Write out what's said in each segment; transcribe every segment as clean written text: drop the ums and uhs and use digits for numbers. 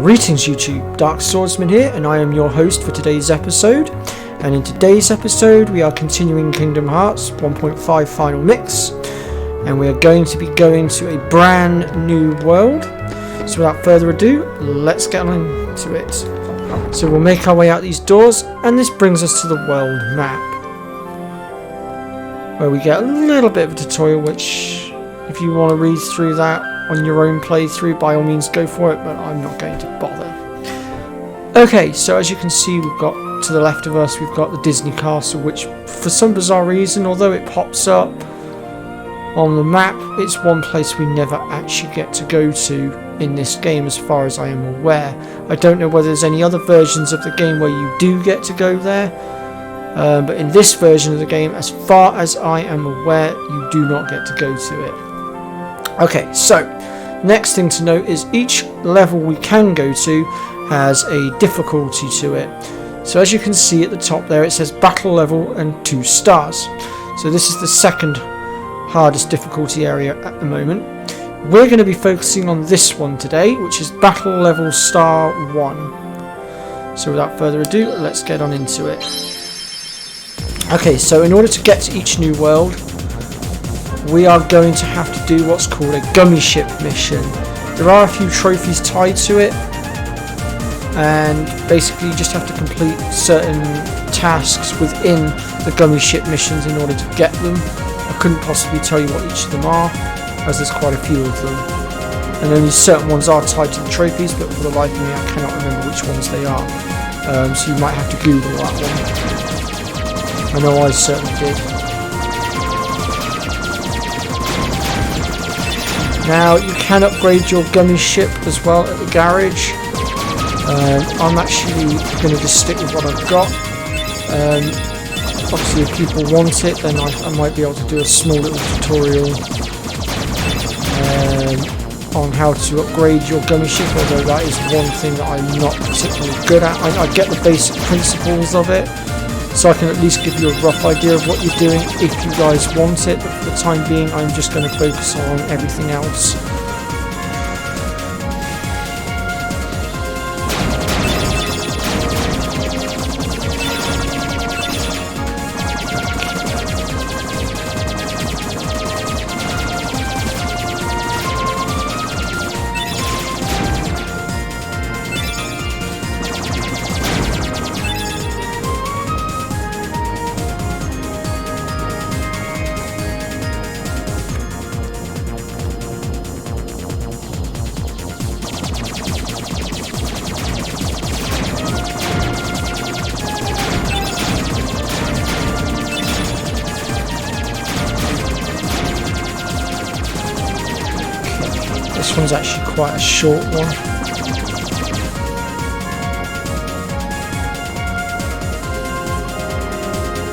Greetings YouTube, Dark Swordsman here, and I am your host for today's episode. And in today's episode we are continuing Kingdom Hearts 1.5 Final Mix, and we are going to be going to a brand new world. So without further ado, let's get on into it. So we'll make our way out these doors, and this brings us to the world map, where we get a little bit of a tutorial, which if you want to read through that on your own playthrough, by all means go for it, but I'm not going to bother. Okay, so as you can see, we've got to the left of us, we've got the Disney Castle, which for some bizarre reason, although it pops up on the map, it's one place we never actually get to go to in this game as far as I am aware. I don't know whether there's any other versions of the game where you do get to go there, but in this version of the game, as far as I am aware, you do not get to go to it. Okay, so next thing to note is each level we can go to has a difficulty to it. So as you can see at the top there, it says battle level and 2 stars. So this is the second hardest difficulty area at the moment. We're going to be focusing on this one today, which is battle level star 1. So without further ado, let's get on into it. Okay, so in order to get to each new world, we are going to have to do what's called a gummy ship mission. There are a few trophies tied to it, and basically you just have to complete certain tasks within the gummy ship missions in order to get them. I couldn't possibly tell you what each of them are, as there's quite a few of them, and only certain ones are tied to the trophies, but for the life of me I cannot remember which ones they are, so you might have to Google that one. I know I certainly did. Now you can upgrade your gummy ship as well at the garage. I'm actually going to just stick with what I've got. Obviously if people want it, then I might be able to do a small little tutorial on how to upgrade your gummy ship, although that is one thing that I'm not particularly good at. I get the basic principles of it, so I can at least give you a rough idea of what you're doing if you guys want it, but for the time being I'm just going to focus on everything else. This one's actually quite a short one.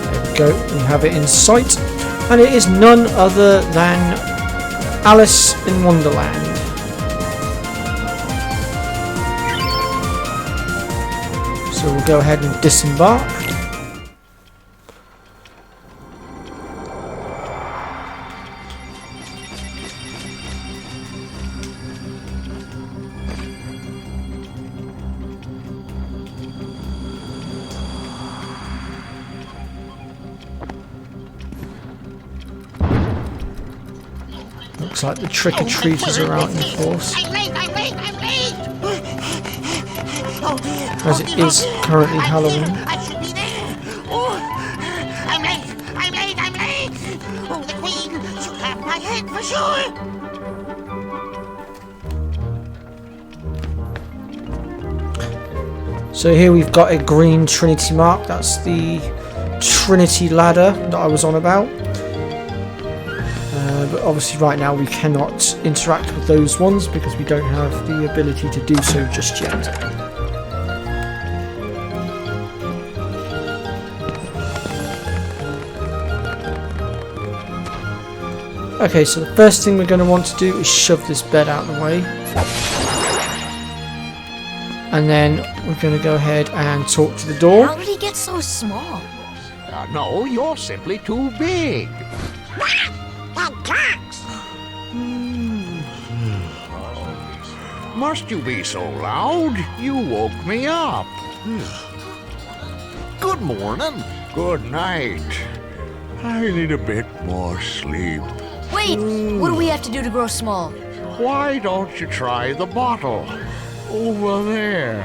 There we go, we have it in sight, and it is none other than Alice in Wonderland. So we'll go ahead and disembark. Looks like the trick-or-treaters are out in force, as it is currently Halloween. I should be there. Oh, I'm late. Oh, the Queen, she'll have my head for sure. So here we've got a green Trinity mark. That's the Trinity ladder that I was on about. But obviously right now we cannot interact with those ones because we don't have the ability to do so just yet. Okay, so the first thing we're going to want to do is shove this bed out of the way. And then we're going to go ahead and talk to the door. How did he get so small? No, you're simply too big. That tracks. Must you be so loud? You woke me up. Good morning. Good night. I need a bit more sleep. Wait, what do we have to do to grow small? Why don't you try the bottle? Over there.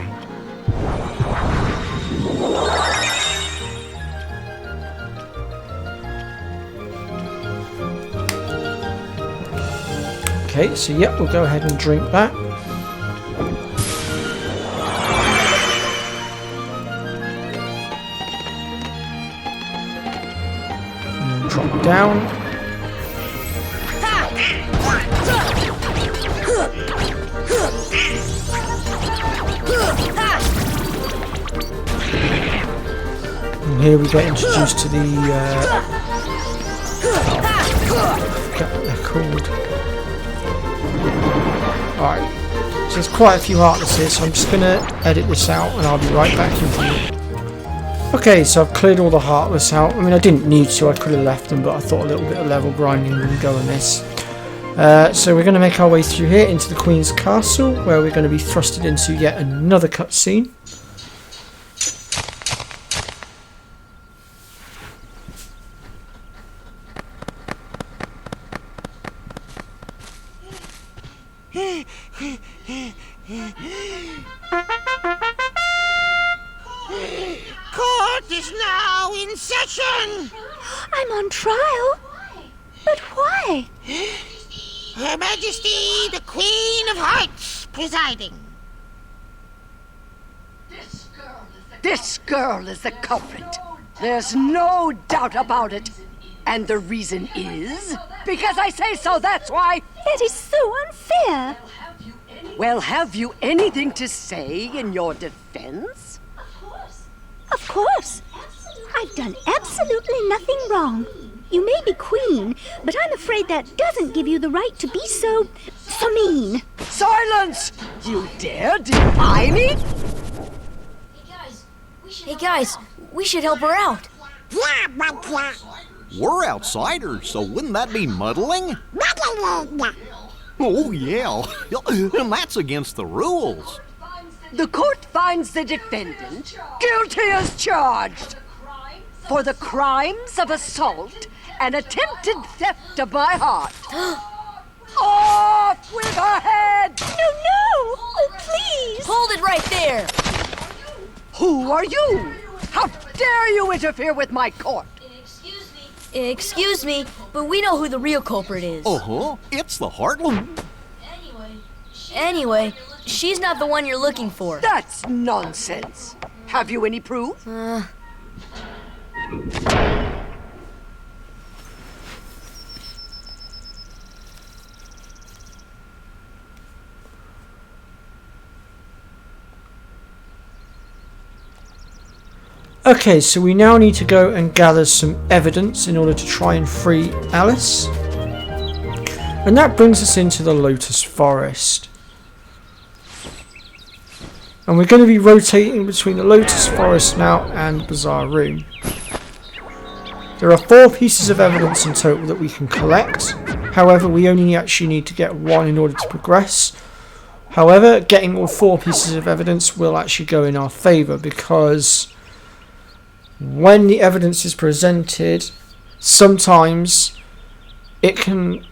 Okay, so yep, we'll go ahead and drink that. And drop down. And here we get introduced to the I forget what they're called. Alright, so there's quite a few Heartlesses, so I'm just going to edit this out and I'll be right back with you. Okay, so I've cleared all the Heartless out. I mean, I didn't need to, I could have left them, but I thought a little bit of level grinding wouldn't go on this. So we're going to make our way through here into the Queen's Castle, where we're going to be thrusted into yet another cutscene. Court is now in session. I'm on trial. But why? Her Majesty, the Queen of Hearts, presiding. This girl is the culprit. There's no doubt about it. And the reason is because I say so, that's why. That is so unfair. Well, have you anything to say in your defense? Of course. I've done absolutely nothing wrong. You may be queen, but I'm afraid that doesn't give you the right to be so mean. Silence! You dare defy me? Hey guys, we should help her out. We're outsiders, so wouldn't that be muddling? Oh, yeah. And that's against the rules. The court finds the defendant guilty as charged for the crimes of assault and attempted theft of my heart. Off with her head! No! Oh, please! Hold it right there! Who are you? How dare you interfere with my court? Excuse me, but we know who the real culprit is. Uh-huh. It's the Heartland. Anyway, she's not the one you're looking for. That's nonsense. Have you any proof? Okay, so we now need to go and gather some evidence in order to try and free Alice. And that brings us into the Lotus Forest. And we're going to be rotating between the Lotus Forest now and the Bazaar Room. There are 4 pieces of evidence in total that we can collect. However, we only actually need to get 1 in order to progress. However, getting all 4 pieces of evidence will actually go in our favour, because when the evidence is presented, sometimes it can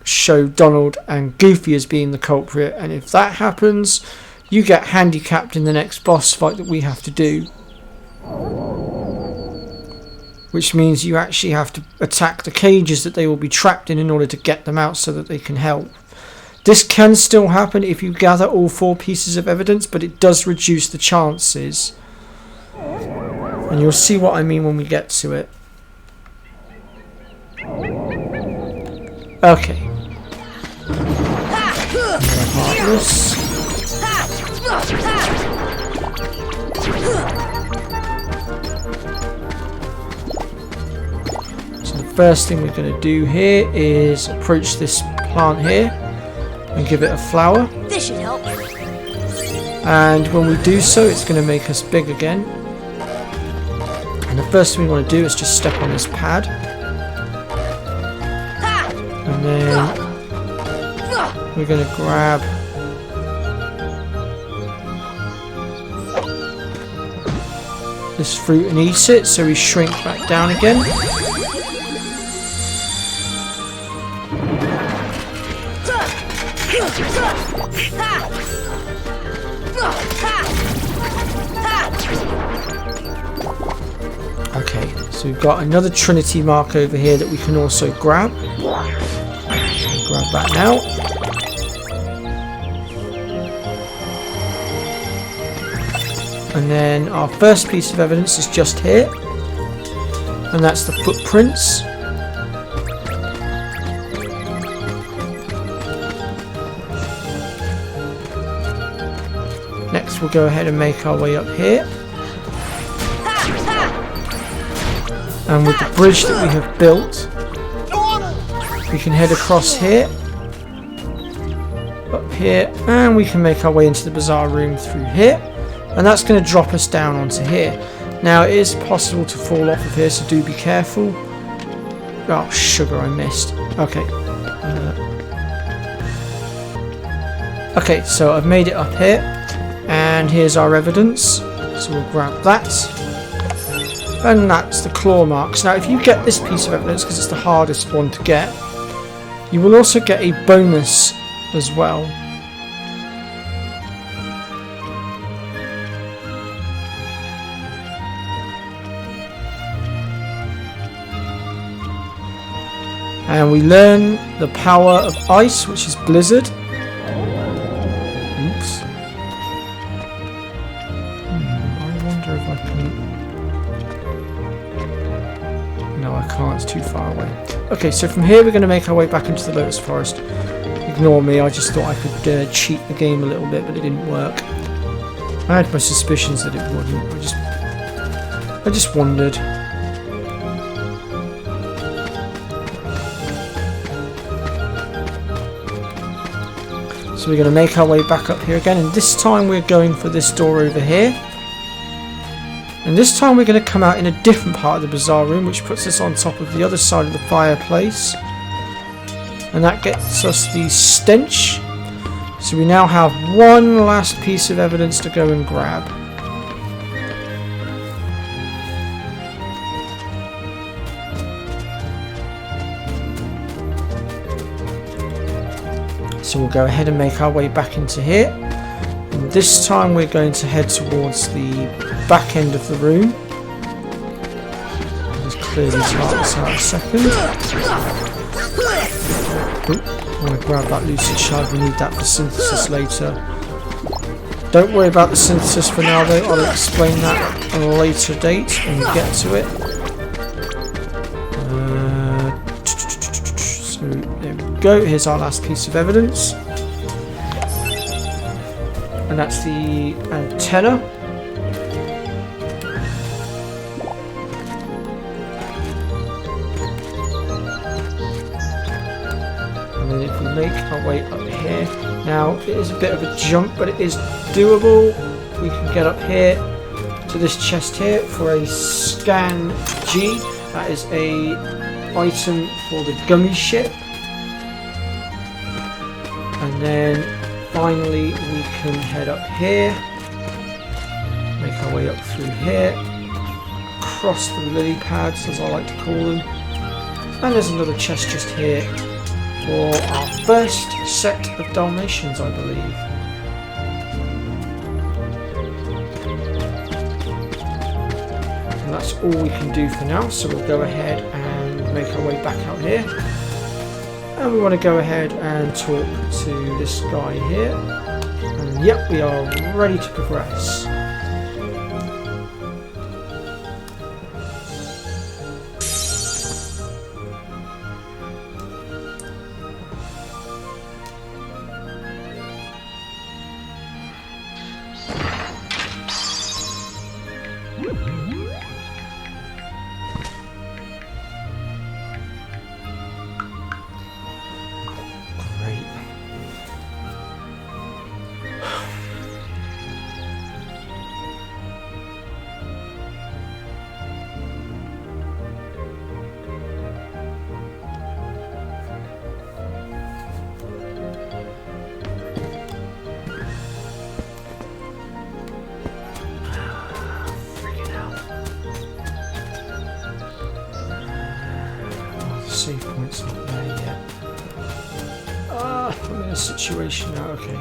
show Donald and Goofy as being the culprit, and if that happens, you get handicapped in the next boss fight that we have to do, which means you actually have to attack the cages that they will be trapped in order to get them out so that they can help. This can still happen if you gather all 4 pieces of evidence, but it does reduce the chances. And you'll see what I mean when we get to it. Okay. Heartless. So the first thing we're going to do here is approach this plant here and give it a flower. This should help. And when we do so, it's going to make us big again. And the first thing we want to do is just step on this pad. And then we're going to grab this fruit and eat it, so we shrink back down again. Okay, so we've got another Trinity mark over here that we can also grab. Grab that now. And then our first piece of evidence is just here. And that's the footprints. Next we'll go ahead and make our way up here. And with the bridge that we have built, we can head across here, up here, and we can make our way into the bazaar room through here. And that's going to drop us down onto here. Now it is possible to fall off of here, so do be careful. Oh, sugar, I missed. Okay. Okay, so I've made it up here. And here's our evidence. So we'll grab that. And that's the claw marks. Now if you get this piece of evidence, because it's the hardest one to get, you will also get a bonus as well. And we learn the power of ice, which is blizzard. Oops. I wonder if I can... No, I can't. It's too far away. Okay, so from here we're going to make our way back into the Lotus Forest. Ignore me, I just thought I could cheat the game a little bit, but it didn't work. I had my suspicions that it wouldn't. I just wondered. So we're going to make our way back up here again, and this time we're going for this door over here. And this time we're going to come out in a different part of the bazaar room, which puts us on top of the other side of the fireplace. And that gets us the stench. So we now have one last piece of evidence to go and grab. So we'll go ahead and make our way back into here. And this time we're going to head towards the back end of the room. I'll just clear these hearts out a second. Ooh, I want to grab that lucid shard, we need that for synthesis later. Don't worry about the synthesis for now though, I'll explain that on a later date when we get to it. So there we go, here's our last piece of evidence. And that's the antenna. And then if we make our way up here, now it is a bit of a jump, but it is doable. We can get up here to this chest here for a scan G. That is a item for the gummy ship. And then finally we can head up here, make our way up through here, across the lily pads as I like to call them, and there's another chest just here for our first set of Dalmatians, I believe. And that's all we can do for now, so we'll go ahead and make our way back out here. And we want to go ahead and talk to this guy here. And yep, we are ready to progress. situation now. Okay.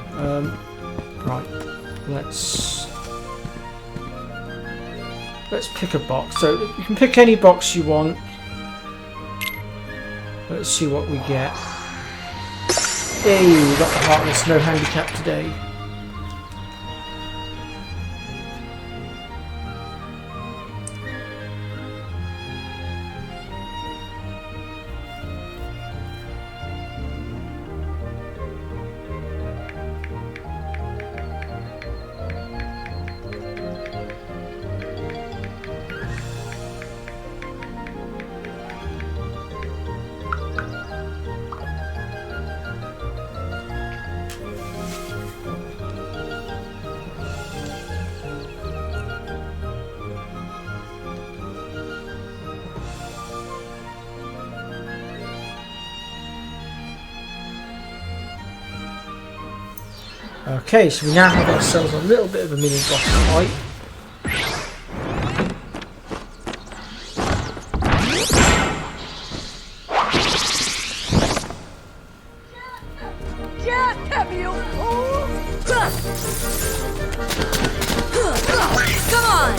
Right. Let's pick a box. So you can pick any box you want. Let's see what we get. Hey, we got the Heartless, no handicap today. Okay, so we now have ourselves a little bit of a mini boss fight. Get him, you fool! Come on!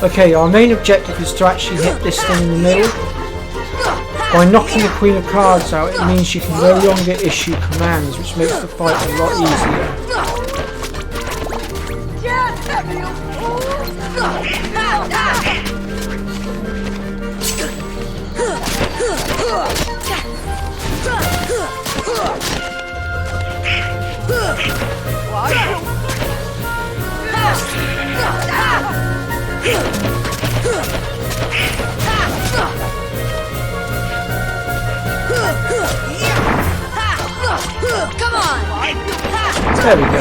Okay, our main objective is to actually hit this thing in the middle. By knocking the Queen of Cards out, it means you can no longer issue commands, which makes the fight a lot easier. Get him, you fool! Come on! There we go.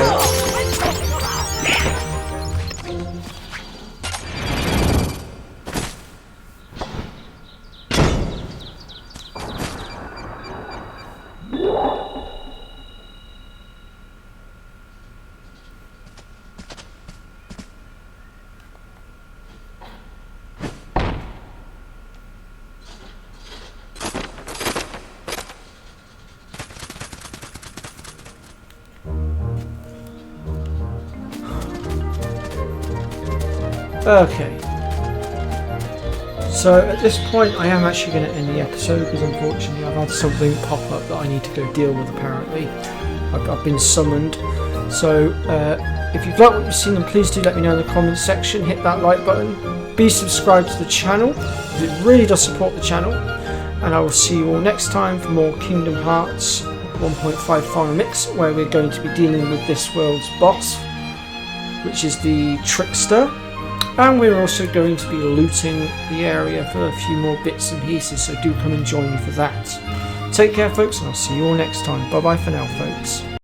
Okay, so at this point I am actually going to end the episode because unfortunately I've had something pop up that I need to go deal with apparently. I've been summoned. So if you've liked what you've seen, then please do let me know in the comments section, hit that like button, be subscribed to the channel, it really does support the channel, and I will see you all next time for more Kingdom Hearts 1.5 Final Mix, where we're going to be dealing with this world's boss, which is the Trickster. And we're also going to be looting the area for a few more bits and pieces, so do come and join me for that. Take care folks, and I'll see you all next time. Bye bye for now folks.